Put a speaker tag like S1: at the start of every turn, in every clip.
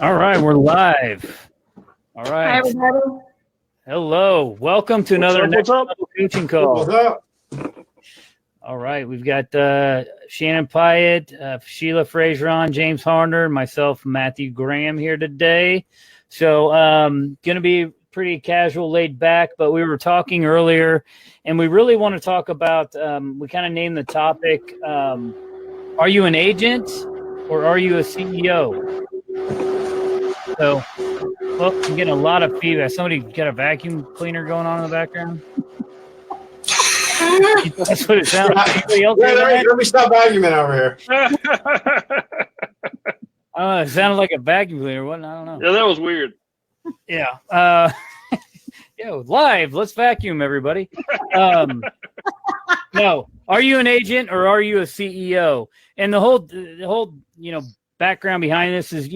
S1: All right, we're live. All
S2: Hi,
S1: right.
S2: everybody.
S1: Hello. Welcome to another Next Level Coaching Call.
S3: What's up?
S1: All right, we've got Shannon Pyatt, Sheila Fejeran, James Harner, myself, Matthew Graham here today. So going to be pretty casual, laid back, but we were talking earlier, and we really want to talk about, we kind of named the topic, are you an agent or are you a CEO? So, well, I'm getting a lot of feedback. Somebody got a vacuum cleaner going on in the background? That's what it sounds like.
S3: Let me stop arguing over here.
S1: It sounded like a vacuum cleaner, wasn't it? I don't know.
S4: Yeah, that was weird.
S1: Yeah. Live. Let's vacuum, everybody. No. Are you an agent or are you a CEO? And the whole, background behind this is,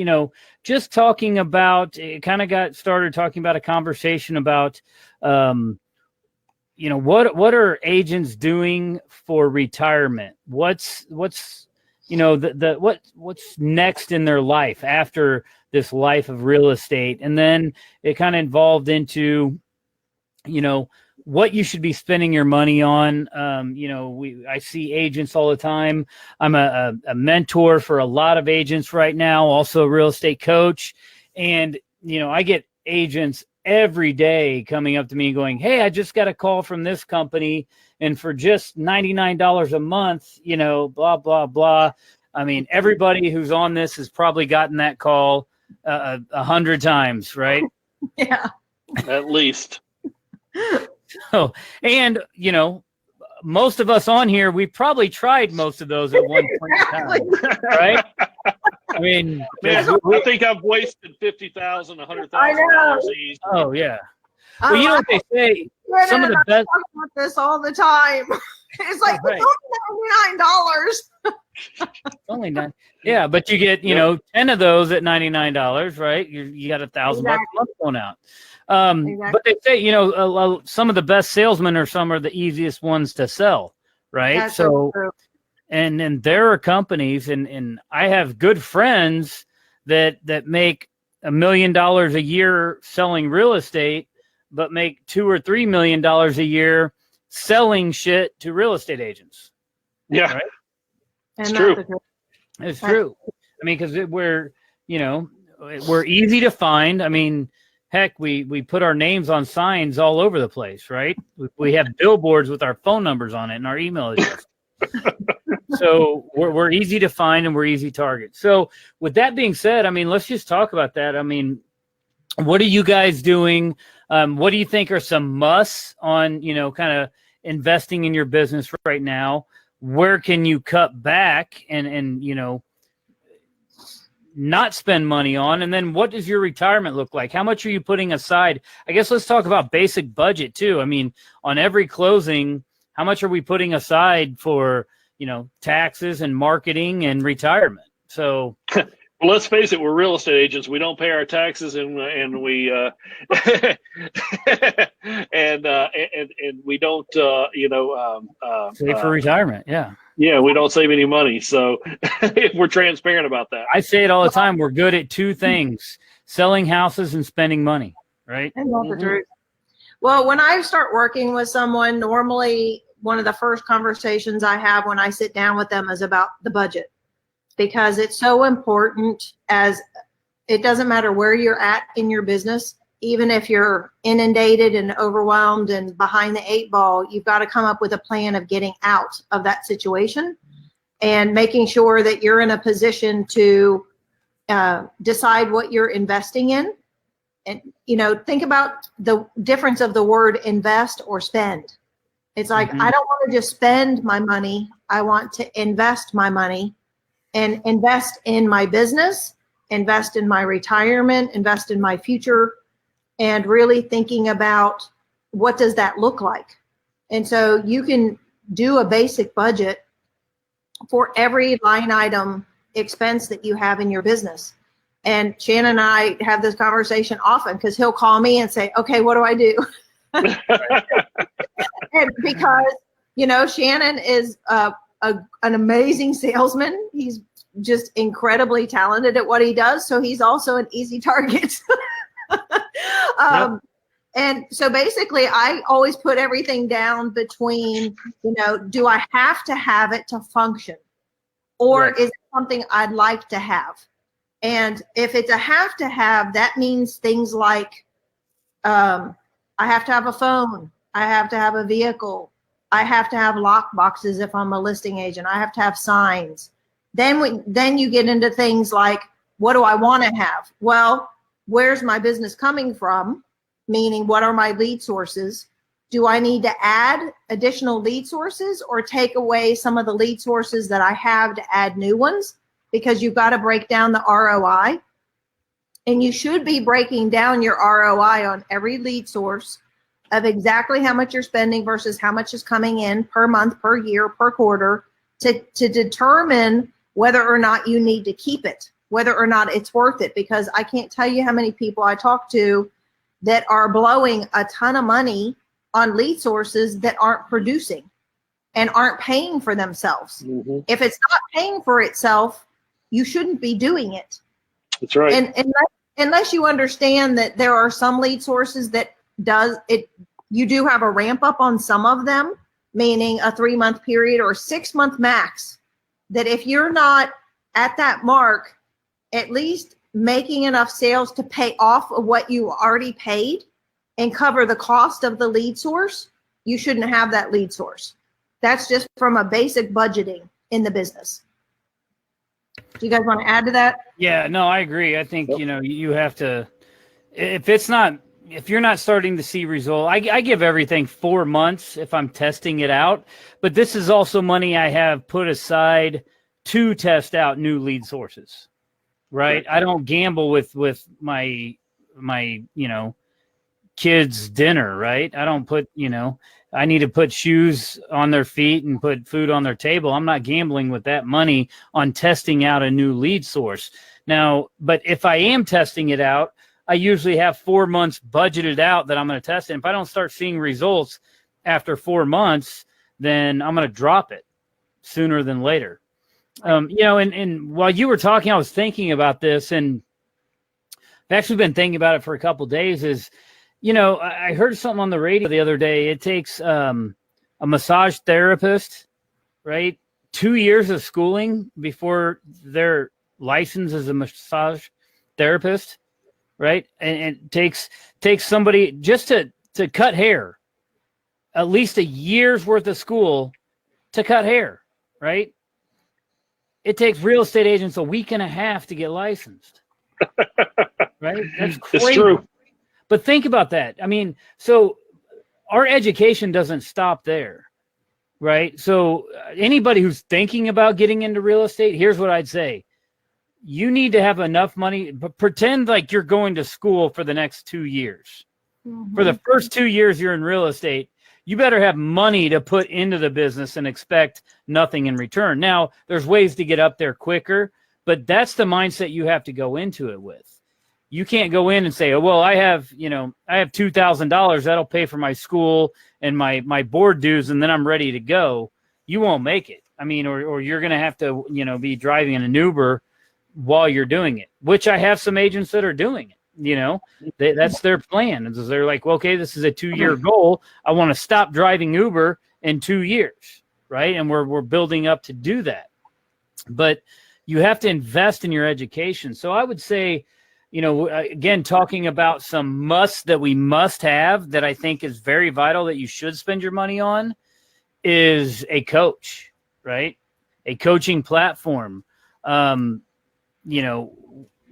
S1: just talking about, it kind of got started talking about a conversation about, what are agents doing for retirement? What's what's next in their life after this life of real estate? And then it kind of involved into, what you should be spending your money on. I see agents all the time. I'm a mentor for a lot of agents right now, also a real estate coach. And, I get agents every day coming up to me going, hey, I just got a call from this company, and for just $99 a month, blah, blah, blah. I mean, everybody who's on this has probably gotten that call 100 times, right?
S2: Yeah.
S4: At least.
S1: So, and, most of us on here, we probably tried most of those at one point in time, right? I mean,
S4: Man, I think I've wasted $50,000, $100,000 easy.
S1: Oh, yeah. Well, you know what they say? Some of the best.
S2: I talk about this all the time. It's like,
S1: Right.
S2: It's
S1: Only $9. Yeah, but you get, 10 of those at $99, right? You got $1,000 a month going out. But they say, some of the best salesmen are some of the easiest ones to sell, right?
S2: That's
S1: so
S2: true.
S1: and there are companies, and I have good friends that make $1 million a year selling real estate, but make $2 or $3 million a year selling shit to real estate agents.
S4: Yeah,
S1: right?
S2: And
S4: it's true.
S1: It's true. I mean, because we're easy to find. I mean, heck, we put our names on signs all over the place, right? We have billboards with our phone numbers on it and our email address. So we're easy to find and we're easy targets. So with that being said, I mean, let's just talk about that. I mean, what are you guys doing? What do you think are some musts on, kind of investing in your business right now? Where can you cut back and not spend money on? And then what does your retirement look like? How much are you putting aside? I guess let's talk about basic budget too. I mean, on every closing, how much are we putting aside for, taxes and marketing and retirement? So
S4: Well, let's face it, we're real estate agents. We don't pay our taxes, and we and we don't
S1: save for retirement. Yeah.
S4: Yeah, we don't save any money. So we're transparent about that.
S1: I say it all the time. We're good at two things: selling houses and spending money. Right.
S2: And that's the truth. Well, when I start working with someone, normally one of the first conversations I have when I sit down with them is about the budget, because it's so important. As it doesn't matter where you're at in your business, even if you're inundated and overwhelmed and behind the 8 ball, you've got to come up with a plan of getting out of that situation and making sure that you're in a position to decide what you're investing in. And, think about the difference of the word invest or spend. It's like, I don't want to just spend my money. I want to invest my money and invest in my business, invest in my retirement, invest in my future, and really thinking about what does that look like. And so you can do a basic budget for every line item expense that you have in your business. And Shannon and I have this conversation often, because he'll call me and say, okay, what do I do? And because, Shannon is an amazing salesman. He's just incredibly talented at what he does. So he's also an easy target.
S1: Yep.
S2: And so basically, I always put everything down between, do I have to have it to function? Or
S1: Right.
S2: is it something I'd like to have? And if it's a have to have, that means things like I have to have a phone. I have to have a vehicle. I have to have lock boxes if I'm a listing agent. I have to have signs. Then you get into things like, what do I want to have? Well, where's my business coming from? Meaning, what are my lead sources? Do I need to add additional lead sources or take away some of the lead sources that I have to add new ones? Because you've got to break down the ROI. And you should be breaking down your ROI on every lead source of exactly how much you're spending versus how much is coming in per month, per year, per quarter to determine whether or not you need to keep it, whether or not it's worth it. Because I can't tell you how many people I talk to that are blowing a ton of money on lead sources that aren't producing and aren't paying for themselves.
S4: Mm-hmm.
S2: If it's not paying for itself, you shouldn't be doing it.
S4: That's right.
S2: And unless you understand that there are some lead sources that you do have a ramp up on some of them, meaning a 3-month period or 6-month max, that if you're not at that mark, at least making enough sales to pay off of what you already paid and cover the cost of the lead source, you shouldn't have that lead source. That's just from a basic budgeting in the business. Do you guys want to add to that?
S1: Yeah, no, I agree. I think,
S4: Yep.
S1: you have to, if you're not starting to see result, I give everything 4 months if I'm testing it out, but this is also money I have put aside to test out new lead sources, right? I don't gamble with my kids' dinner, right? I don't put, I need to put shoes on their feet and put food on their table. I'm not gambling with that money on testing out a new lead source. Now, but if I am testing it out, I usually have 4 months budgeted out that I'm going to test it. If I don't start seeing results after 4 months, then I'm going to drop it sooner than later. And while you were talking, I was thinking about this, and I've actually been thinking about it for a couple of days. I heard something on the radio the other day. It takes a massage therapist, right, 2 years of schooling before they're licensed as a massage therapist, right? And it takes somebody just to cut hair, at least a year's worth of school to cut hair, right? It takes real estate agents a week and a half to get licensed, right? That's crazy.
S4: It's true.
S1: But think about that. I mean, so our education doesn't stop there, right? So anybody who's thinking about getting into real estate, here's what I'd say. You need to have enough money, but pretend like you're going to school for the next 2 years. Mm-hmm. For the first 2 years you're in real estate, you better have money to put into the business and expect nothing in return. Now, there's ways to get up there quicker, but that's the mindset you have to go into it with. You can't go in and say, oh, well, I have $2,000. That'll pay for my school and my board dues, and then I'm ready to go. You won't make it. I mean, or you're going to have to, be driving in an Uber while you're doing it, which I have some agents that are doing it. That's their plan. And so they're like, well, okay, this is a 2-year goal. I want to stop driving Uber in 2 years, right? And we're building up to do that. But you have to invest in your education. So I would say, again, talking about some musts that we must have that I think is very vital that you should spend your money on is a coach, right? A coaching platform.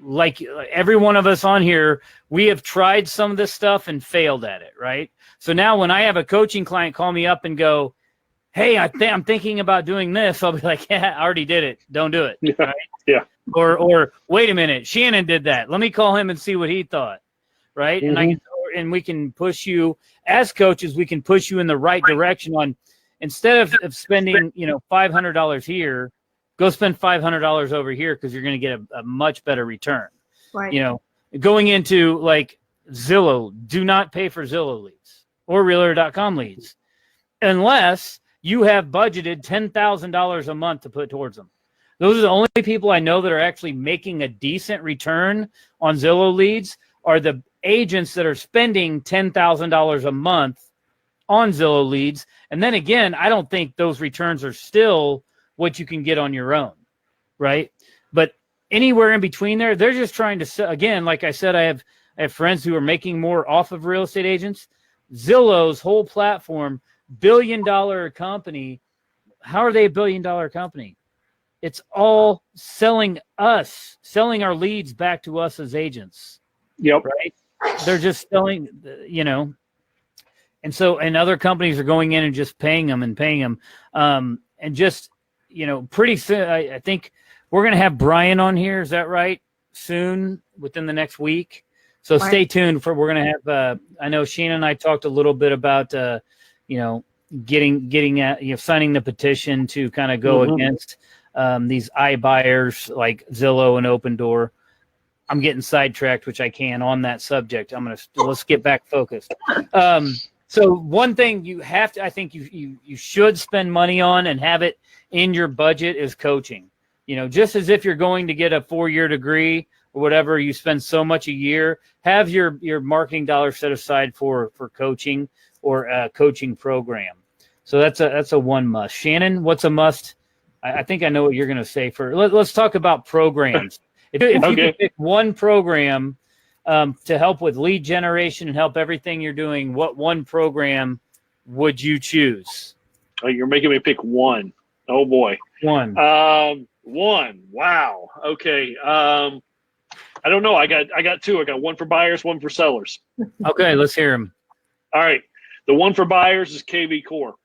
S1: Like every one of us on here, we have tried some of this stuff and failed at it, right? So now when I have a coaching client call me up and go, hey, I'm thinking about doing this, I'll be like, yeah, I already did it. Don't do it.
S4: Yeah.
S1: Right?
S4: Yeah.
S1: Or wait a minute, Shannon did that. Let me call him and see what he thought, right?
S4: Mm-hmm.
S1: And we can push you as coaches. We can push you in the right direction on instead of spending $500 here. Go spend $500 over here because you're going to get a much better return.
S2: Right.
S1: Going into like Zillow, do not pay for Zillow leads or Realtor.com leads unless you have budgeted $10,000 a month to put towards them. Those are the only people I know that are actually making a decent return on Zillow leads are the agents that are spending $10,000 a month on Zillow leads. And then again, I don't think those returns are still what you can get on your own, right? But anywhere in between there, they're just trying to, again, like I said, I have friends who are making more off of real estate agents. Zillow's whole platform, billion-dollar company. How are they a billion-dollar company? It's all selling our leads back to us as agents.
S4: Yep.
S1: Right? They're just selling, and other companies are going in and just paying them. And just, pretty soon, I think we're going to have Brian on here. Is that right? Soon, within the next week. So stay tuned we're going to have, I know Sheena and I talked a little bit about, getting at, signing the petition to kind of go against these iBuyers like Zillow and Open Door. I'm getting sidetracked, which I can on that subject. Let's get back focused. So one thing you have to, I think you should spend money on and have it in your budget is coaching. Just as if you're going to get a 4-year degree or whatever, you spend so much a year, have your marketing dollars set aside for coaching or a coaching program. So that's a one must. Shannon, what's a must? I think I know what you're going to say. Let's talk about programs. If you could pick one program to help with lead generation and help everything you're doing, what one program would you choose?
S4: Oh, you're making me pick one. Oh boy.
S1: One.
S4: One. Wow. Okay. I don't know. I got two. I got one for buyers, one for sellers.
S1: Okay, let's hear them.
S4: All right. The one for buyers is KV Core.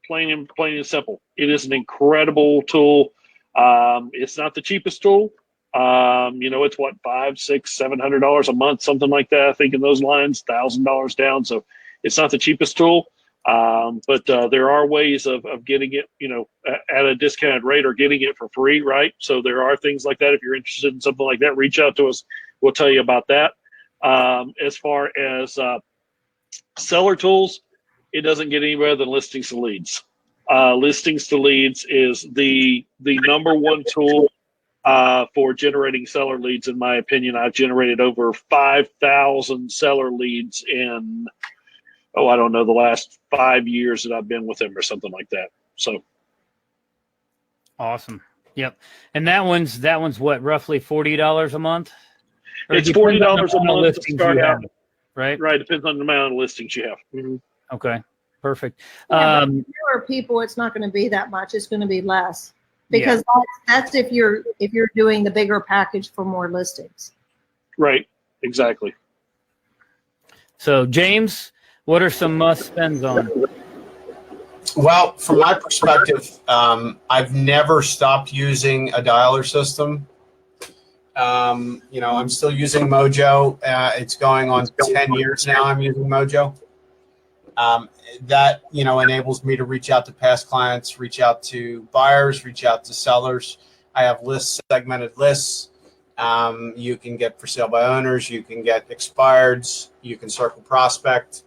S4: Plain and simple. It is an incredible tool. It's not the cheapest tool. It's what, $500, $600, $700 a month, something like that. I think in those lines, $1,000 down. So it's not the cheapest tool. But there are ways of getting it, at a discounted rate or getting it for free, right? So there are things like that. If you're interested in something like that, reach out to us. We'll tell you about that. As far as seller tools, it doesn't get any better than Listings to Leads. Listings to Leads is the number one tool for generating seller leads. In my opinion, I've generated over 5,000 seller leads in, I don't know, the last 5 years that I've been with them or something like that. So
S1: awesome. Yep. And that one's what, roughly $40 a month? Or
S4: it's $40 a month to start out.
S1: Right.
S4: Right. Depends on the amount of listings you have. Mm-hmm.
S1: Okay. Perfect.
S2: Yeah, but if there are people, it's not going to be that much. It's going to be less because that's if you're doing the bigger package for more listings.
S4: Right. Exactly.
S1: So James, what are some must spends on?
S3: Well, from my perspective, I've never stopped using a dialer system. I'm still using Mojo. It's going on 10 years now. I'm using Mojo. That enables me to reach out to past clients, reach out to buyers, reach out to sellers. I have segmented lists. You can get for sale by owners, you can get expireds, you can circle prospect,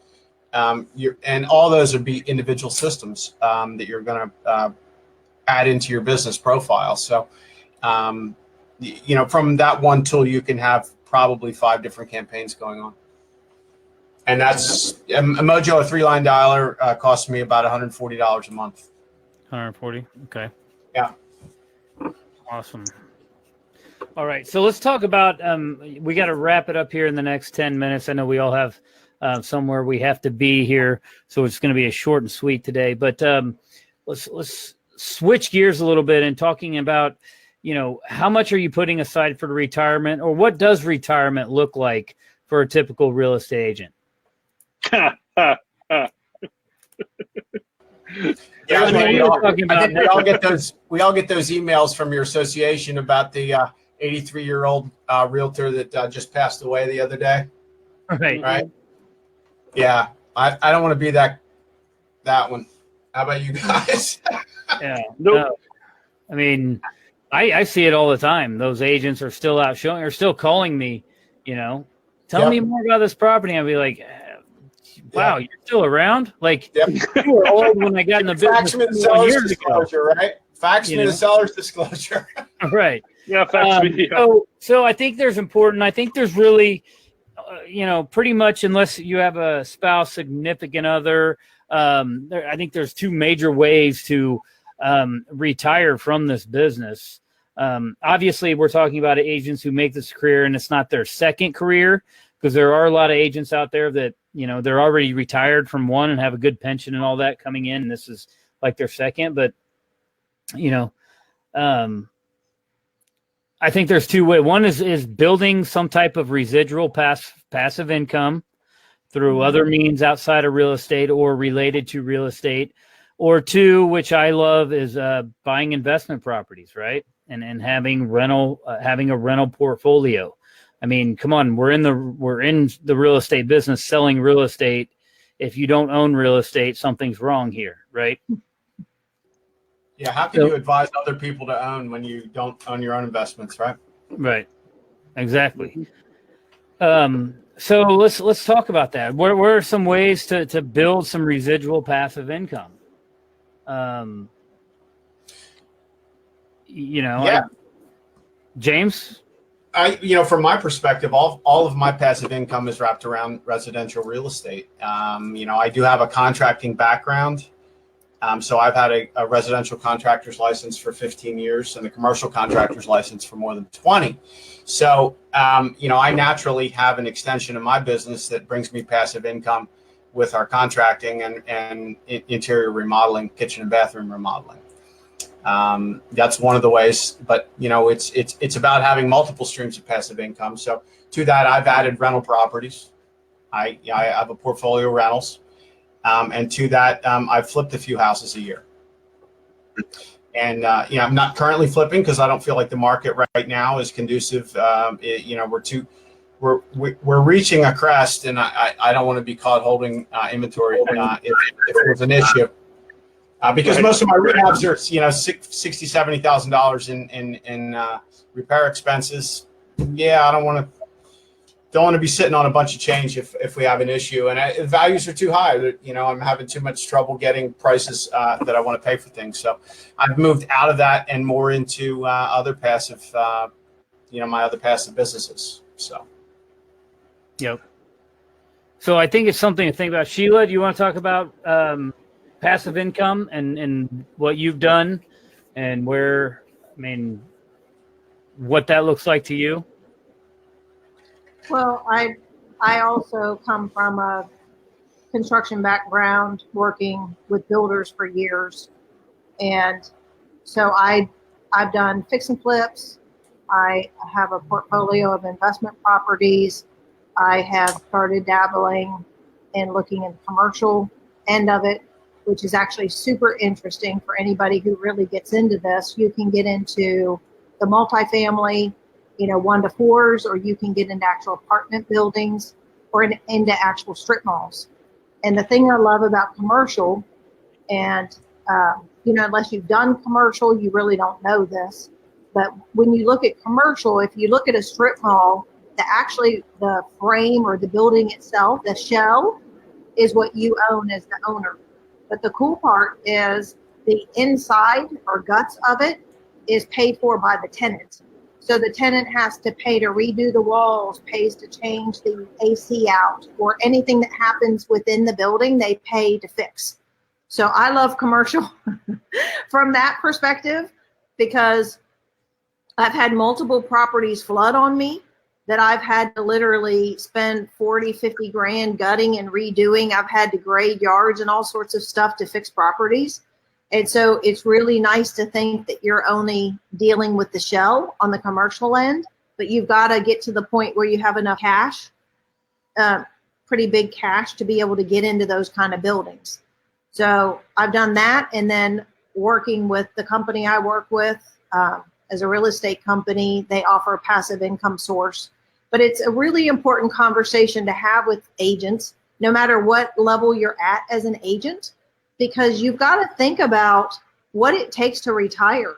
S3: and all those would be individual systems that you're going to add into your business profile. So, from that one tool, you can have probably 5 different campaigns going on. And that's a Mojo, a 3-line dialer, costs me about $140 a month.
S1: 140. Okay.
S3: Yeah.
S1: Awesome. All right. So let's talk about, we got to wrap it up here in the next 10 minutes. I know we all have somewhere we have to be here. So it's going to be a short and sweet today, but let's switch gears a little bit and talking about, how much are you putting aside for retirement, or what does retirement look like for a typical real estate agent?
S3: Yeah, I mean, we all get those emails from your association about the 83-year-old realtor that just passed away the other day.
S1: Right.
S3: Yeah, I don't want to be that one. How about you guys?
S1: Yeah. No. I mean, I see it all the time. Those agents are still out showing, or still calling me, tell me more about this property. I'll be like, wow, you're still around? Like, you were old when I got in the business 21 years ago.
S3: Right? Fax
S1: You
S3: me
S1: know?
S3: the seller's disclosure.
S1: Right.
S4: Yeah, facts video.
S1: So I think there's important. I think there's really, pretty much, unless you have a spouse, significant other, I think there's two major ways to retire from this business. Obviously, we're talking about agents who make this career and it's not their second career, because there are a lot of agents out there that, they're already retired from one and have a good pension and all that coming in. And this is like their second, but, I think there's two ways. One is building some type of residual passive income through other means outside of real estate or related to real estate. Or two, which I love, is buying investment properties, right? And having a rental portfolio. I mean, come on, we're in the real estate business, selling real estate. If you don't own real estate, something's wrong here, right?
S3: Yeah, how can you advise other people to own when you don't own your own investments, right?
S1: Right. Exactly. So let's talk about that. What are some ways to build some residual passive income? James?
S3: From my perspective, all of my passive income is wrapped around residential real estate. I do have a contracting background. So I've had a residential contractor's license for 15 years and a commercial contractor's license for more than 20. So, I naturally have an extension of my business that brings me passive income with our contracting and interior remodeling, kitchen and bathroom remodeling. That's one of the ways, but it's about having multiple streams of passive income. So to that, I've added rental properties. I have a portfolio of rentals. And to that, I've flipped a few houses a year. And, I'm not currently flipping because I don't feel like the market right now is conducive. We're reaching a crest, and I don't want to be caught holding inventory if there's an issue. Because most of my rehabs are, $60,000, $70,000 in repair expenses. Yeah, I don't want to be sitting on a bunch of change if we have an issue, and values are too high. I'm having too much trouble getting prices that I want to pay for things. So I've moved out of that and more into other passive, my other passive businesses. So.
S1: Yep. So I think it's something to think about. Sheila, do you want to talk about passive income and what you've done and what that looks like to you?
S2: Well, I also come from a construction background, working with builders for years, and so I've done fix and flips. I have a portfolio of investment properties. I have started dabbling and looking in the commercial end of it, which is actually super interesting for anybody who really gets into this. You can get into the multifamily, 1 to 4s, or you can get into actual apartment buildings or into actual strip malls. And the thing I love about commercial, and unless you've done commercial, you really don't know this. But when you look at commercial, if you look at a strip mall, the frame or the building itself, the shell, is what you own as the owner. But the cool part is the inside or guts of it is paid for by the tenant. So the tenant has to pay to redo the walls, pays to change the AC out, or anything that happens within the building, they pay to fix. So I love commercial from that perspective, because I've had multiple properties flood on me that I've had to literally spend 40, 50 grand gutting and redoing. I've had to grade yards and all sorts of stuff to fix properties. And so it's really nice to think that you're only dealing with the shell on the commercial end, but you've got to get to the point where you have enough cash, pretty big cash, to be able to get into those kind of buildings. So I've done that. And then working with the company I work with as a real estate company, they offer a passive income source. But it's a really important conversation to have with agents, no matter what level you're at as an agent, because you've got to think about what it takes to retire.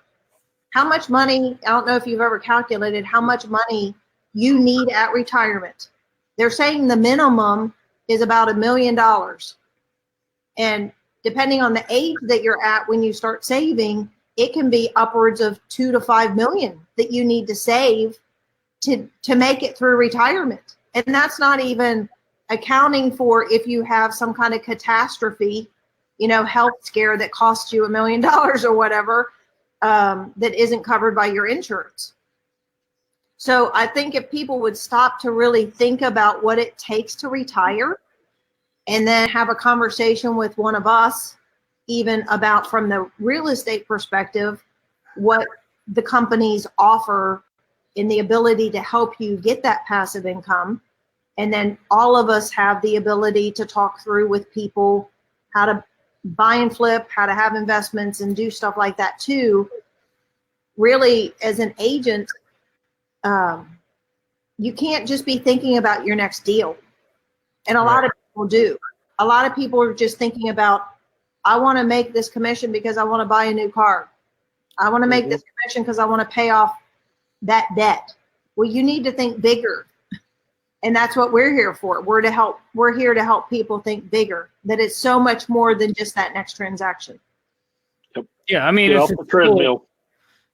S2: How much money, I don't know if you've ever calculated how much money you need at retirement. They're saying the minimum is about $1 million. And depending on the age that you're at when you start saving, it can be upwards of 2 to 5 million that you need to save to make it through retirement. And that's not even accounting for if you have some kind of catastrophe, health scare that costs you $1 million or whatever, that isn't covered by your insurance. So I think if people would stop to really think about what it takes to retire, and then have a conversation with one of us, even about from the real estate perspective, what the companies offer in the ability to help you get that passive income. And then all of us have the ability to talk through with people how to buy and flip, how to have investments and do stuff like that too. Really, as an agent, you can't just be thinking about your next deal. And a lot of people do. A lot of people are just thinking about, I want to make this commission because I want to buy a new car. I want to make this commission because I want to pay off that debt. Well, you need to think bigger. And that's what we're here for. We're here to help people think bigger, that it's so much more than just that next transaction.
S1: Yeah. I mean,
S4: Get off the treadmill.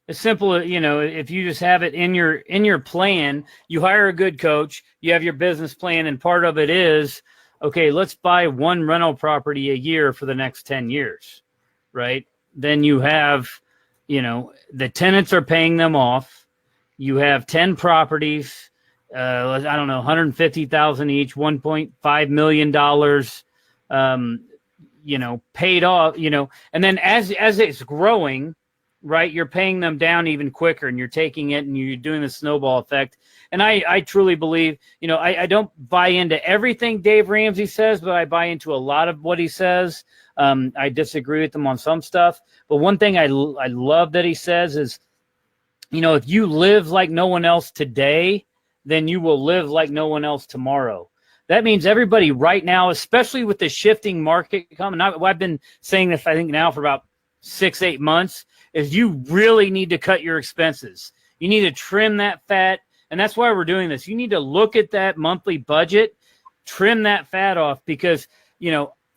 S1: It's simple, if you just have it in your plan, you hire a good coach, you have your business plan, and part of it is, okay, let's buy one rental property a year for the next 10 years, right? Then you have, the tenants are paying them off. You have 10 properties, I don't know, 150,000 each, $1.5 million, paid off, and then as it's growing, right, you're paying them down even quicker, and you're taking it and you're doing the snowball effect. And I truly believe, I don't buy into everything Dave Ramsey says, but I buy into a lot of what he says. I disagree with him on some stuff. But one thing I love that he says is, if you live like no one else today, then you will live like no one else tomorrow. That means everybody right now, especially with the shifting market coming, I've been saying this, I think now for about 6-8 months, is you really need to cut your expenses. You need to trim that fat. And that's why we're doing this. You need to look at that monthly budget, trim that fat off, because,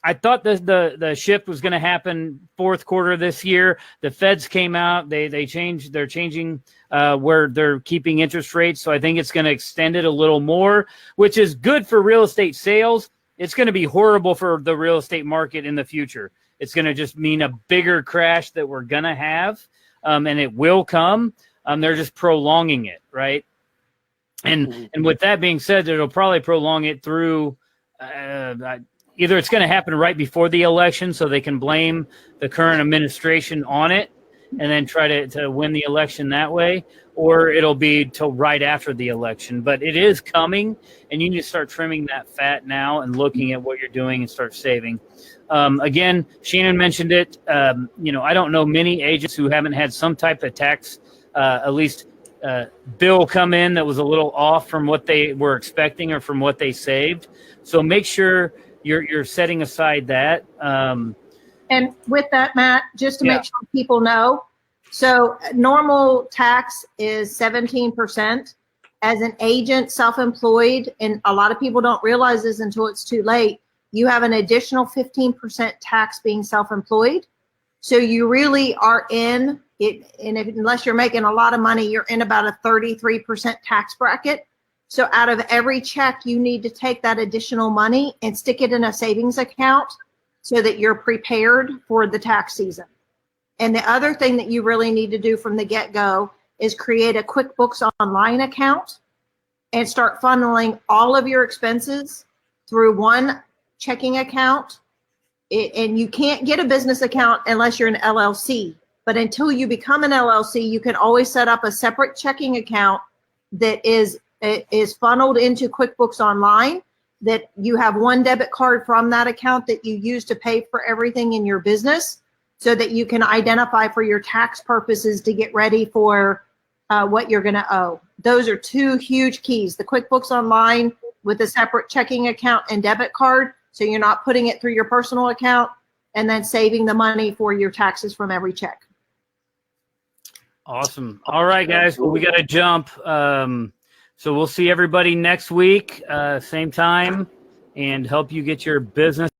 S1: I thought the shift was going to happen fourth quarter this year. The feds came out. They're changing where they're keeping interest rates. So I think it's going to extend it a little more, which is good for real estate sales. It's going to be horrible for the real estate market in the future. It's going to just mean a bigger crash that we're going to have, and it will come. They're just prolonging it, right? And with that being said, it'll probably prolong it through either it's going to happen right before the election so they can blame the current administration on it and then try to win the election that way, or it'll be till right after the election. But it is coming, and you need to start trimming that fat now and looking at what you're doing and start saving. Again, Shannon mentioned it. I don't know many agents who haven't had some type of tax, at least bill come in that was a little off from what they were expecting or from what they saved. So make sure you're setting aside that.
S2: And with that, Matt, just to make sure people know, so normal tax is 17%. As an agent, self-employed, and a lot of people don't realize this until it's too late, you have an additional 15% tax being self-employed. So you really are in it, and unless you're making a lot of money, you're in about a 33% tax bracket. So out of every check, you need to take that additional money and stick it in a savings account so that you're prepared for the tax season. And the other thing that you really need to do from the get-go is create a QuickBooks Online account and start funneling all of your expenses through one checking account. And you can't get a business account unless you're an LLC. But until you become an LLC, you can always set up a separate checking account that is funneled into QuickBooks Online, that you have one debit card from that account that you use to pay for everything in your business, so that you can identify for your tax purposes to get ready for what you're going to owe. Those are two huge keys: the QuickBooks Online with a separate checking account and debit card, so you're not putting it through your personal account, and then saving the money for your taxes from every check.
S1: Awesome. All right, guys. Well, we got to jump. So we'll see everybody next week, same time, and help you get your business